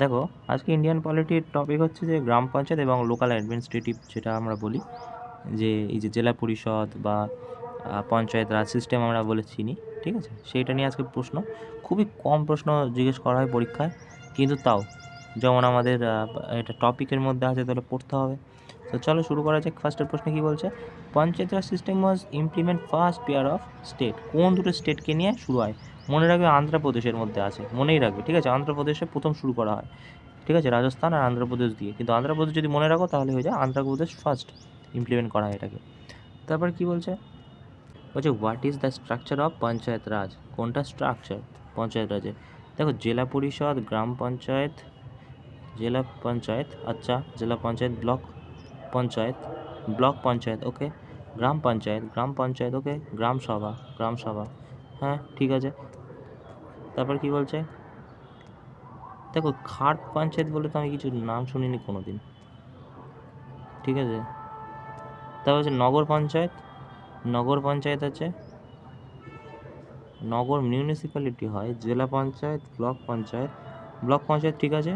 দেখো, আজকে Indian পলিটির topic হচ্ছে যে গ্রাম পঞ্চায়েত এবং লোকাল অ্যাডমিনিস্ট্রেটিভ, যেটা আমরা বলি যে এই যে জেলা পরিষদ বা পঞ্চায়েত রাজ সিস্টেম আমরা বলে চিনি, ঠিক আছে, সেইটা নিয়ে আজকে প্রশ্ন। খুবই কম প্রশ্ন জিজ্ঞেস করা হয় পরীক্ষায়, কিন্তু তাও যেমন আমাদের এটা টপিকের মধ্যে আছে, তাহলে পড়তে হবে। তো চলো শুরু করা যাক। ফার্স্টের প্রশ্নে কী বলছে? Panchayat raj system was implement first pair of state. কোন দুটো স্টেটকে নিয়ে শুরু হয়? মনে রাখবে আন্ধ্রপ্রদেশের মধ্যে আছে, মনেই রাখবে, ঠিক আছে? আন্ধ্রপ্রদেশে প্রথম শুরু করা হয়, ঠিক আছে, রাজস্থান আর আন্ধ্রপ্রদেশ দিয়ে। কিন্তু আন্ধ্রপ্রদেশ যদি মনে রাখো তাহলে হয়ে যায় আন্ধ্রপ্রদেশ ফার্স্ট ইমপ্লিমেন্ট করা হয় এটাকে। তারপর কি বলছে? বলছে what is the structure of panchayat raj. কোনটা স্ট্রাকচার পঞ্চায়েত রাজের? দেখো, জেলা পরিষদ, গ্রাম পঞ্চায়েত, জেলা পঞ্চায়েত, আচ্ছা, জেলা পঞ্চায়েত, ব্লক পঞ্চায়েত, ব্লক পঞ্চায়েত, ওকে, গ্রাম পঞ্চায়েত, গ্রাম পঞ্চায়েত, ওকে, গ্রাম সভা, গ্রাম সভা, হ্যাঁ ঠিক আছে। তারপর কি বলছে? দেখো, খাট পঞ্চায়েত বলে তো আমি কিছু নাম শুনিনি কোনো দিন, ঠিক আছে। তারপর হচ্ছে নগর পঞ্চায়েত, নগর পঞ্চায়েত আছে, নগর মিউনিসিপ্যালিটি হয়, জেলা পঞ্চায়েত, ব্লক পঞ্চায়েত, ব্লক পঞ্চায়েত ঠিক আছে,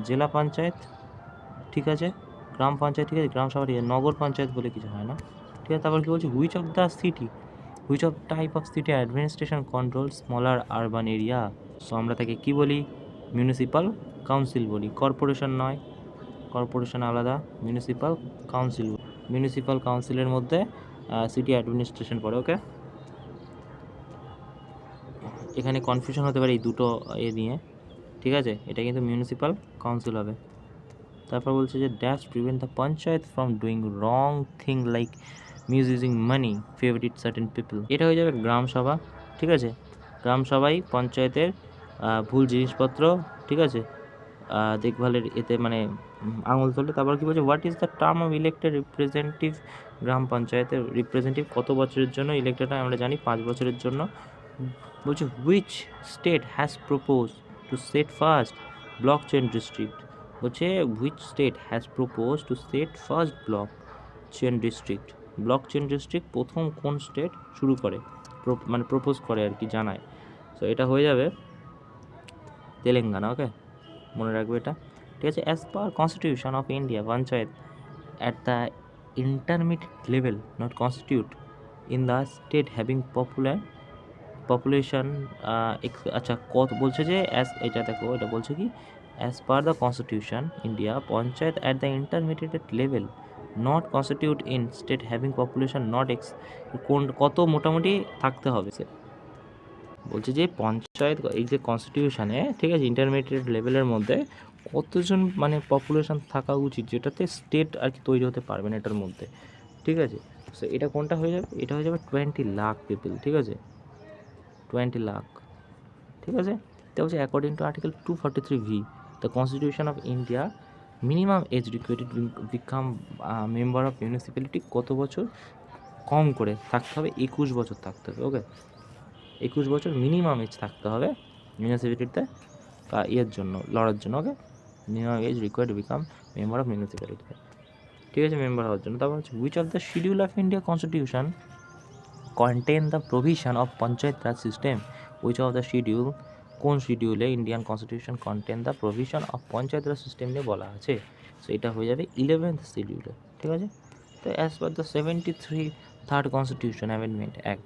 জেলা পঞ্চায়েত ঠিক আছে, গ্রাম পঞ্চায়েত ঠিক আছে, গ্রাম সভা ঠিক আছে, নগর পঞ্চায়েত বলে কিছু হয় না, ঠিক আছে। তারপর কী বলছে? Which of the city, which of type of city administration control smaller urban area. So আমরা তাকে কী বলি? মিউনিসিপ্যাল কাউন্সিল বলি। কর্পোরেশন নয়, কর্পোরেশন আলাদা, মিউনিসিপ্যাল কাউন্সিল। মিউনিসিপ্যাল কাউন্সিলের মধ্যে সিটি অ্যাডমিনিস্ট্রেশন পড়ে, ওকে। এখানে কনফিউশন হতে পারে এই দুটো নিয়ে, ঠিক আছে। এটা কিন্তু মিউনিসিপ্যাল কাউন্সিল হবে। তারপর বলছে যে dash prevent the panchayat from doing wrong thing like misusing money favourite certain people. এটা হয়ে যাবে গ্রাম সভা, ঠিক আছে। গ্রাম সভাই পঞ্চায়েতের ভুল জিনিসপত্র, ঠিক আছে, দেখভালের এতে মানে আঙুল তোলে। তারপর কি বলছে? What is the term of elected representative. গ্রাম পঞ্চায়েতের রিপ্রেজেন্টেটিভ কত বছরের জন্য ইলেক্টেড হয়? আমরা জানি 5 বছরের জন্য। বলছে which state has propose to set first block chain district. বলছে which state has propose to set first block chain district. Block chain district প্রথম কোন স্টেট শুরু করে, মানে প্রপোজ করে আর কি, জানায়। সো এটা হয়ে যাবে তেলেঙ্গানা, ওকে, মনে রাখবে এটা, ঠিক আছে। As per constitution of India, panchayat at the intermediate level not constitute in the state having population আচ্ছা, কত বলছে যে অ্যাজ, এটা দেখো, এটা বলছে কি as per the constitution India panchayat at the intermediate level not constitute in state having population not কোন কত মোটামুটি থাকতে হবে সে। বলছে যে পঞ্চায়েত এই যে কনস্টিটিউশনে, ঠিক আছে, ইন্টারমিডিয়েট লেভেলের মধ্যে কতজন মানে পপুলেশন থাকা উচিত, যেটাতে স্টেট আর কি তৈরি হতে পারবে না এটার মধ্যে, ঠিক আছে। সো এটা কোনটা হয়ে যাবে? এটা হয়ে যাবে 20 লাখ পিপল, ঠিক আছে, 20 লাখ, ঠিক আছে। এটা হচ্ছে according to article 243V the constitution of India minimum age required become member of municipality কত বছর কম করে থাকতে হবে? 21 বছর থাকতে হবে, ওকে। 21 বছর মিনিমাম এজ থাকতে হবে মিউনিসিপ্যালিটিতে ইয়ের জন্য, লড়ার জন্য, okay. Minimum age required become member of মিউনিসিপ্যালিটিতে, ঠিক আছে, মেম্বার হওয়ার জন্য। তারপর হচ্ছে which of the schedule of India constitution contain the provision of panchayat raj system. Which of the schedule, কোন শিডিউলে Indian constitution contain the provision of panchayat raj system নিয়ে বলা আছে? সো এটা হয়ে যাবে 11th শিডিউলে, ঠিক আছে। তো as per the 73 third constitution amendment act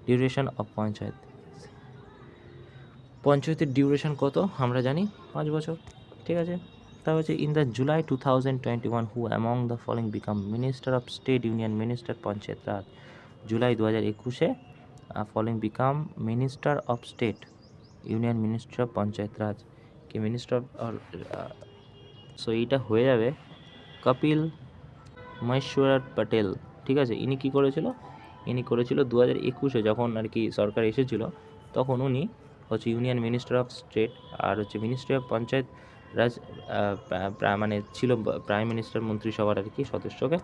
duration of panchayat, পঞ্চায়েতের ডিউরেশন কত আমরা জানি, 5 বছর, ঠিক আছে। তা হচ্ছে in the July 2021 who among the following become minister of state union minister panchayat raj. July 2021 following become minister of state union minister of panchayat raj কি মিনিস্টার। সো এইটা হয়ে যাবে কপিল মহেশ্বর পটেল, ঠিক আছে। ইনি কী করেছিল? ইনি করেছিল 2021 যখন আর কি সরকার এসেছিল, তখন উনি হচ্ছে ইউনিয়ন মিনিস্টার অফ স্টেট আর হচ্ছে মিনিস্ট্রি অফ পঞ্চায়েত রাজ, মানে ছিল প্রাইম মিনিস্টার মন্ত্রিসভার আর কি সদস্যকে।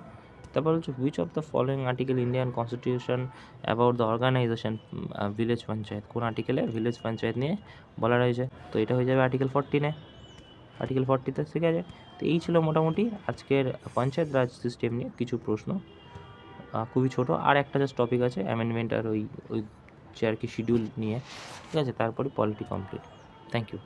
তারপর হচ্ছে which of the following article Indian constitution about the organisation village panchayat, কোন আর্টিকেলে ভিলেজ পঞ্চায়েত নিয়ে বলা রয়েছে? তো এটা হয়ে যাবে আর্টিকেল 14-এ, আর্টিকেল 40-তে, ঠিক আছে। তো এই ছিল মোটামুটি আজকের পঞ্চায়েত রাজ সিস্টেম নিয়ে কিছু প্রশ্ন, খুবই ছোট। আর একটা জাস্ট টপিক আছে অ্যামেন্ডমেন্ট আর ওই যে আর কি শিডিউল নিয়ে, ঠিক আছে। তারপরে পলিটি কমপ্লিট। Thank you.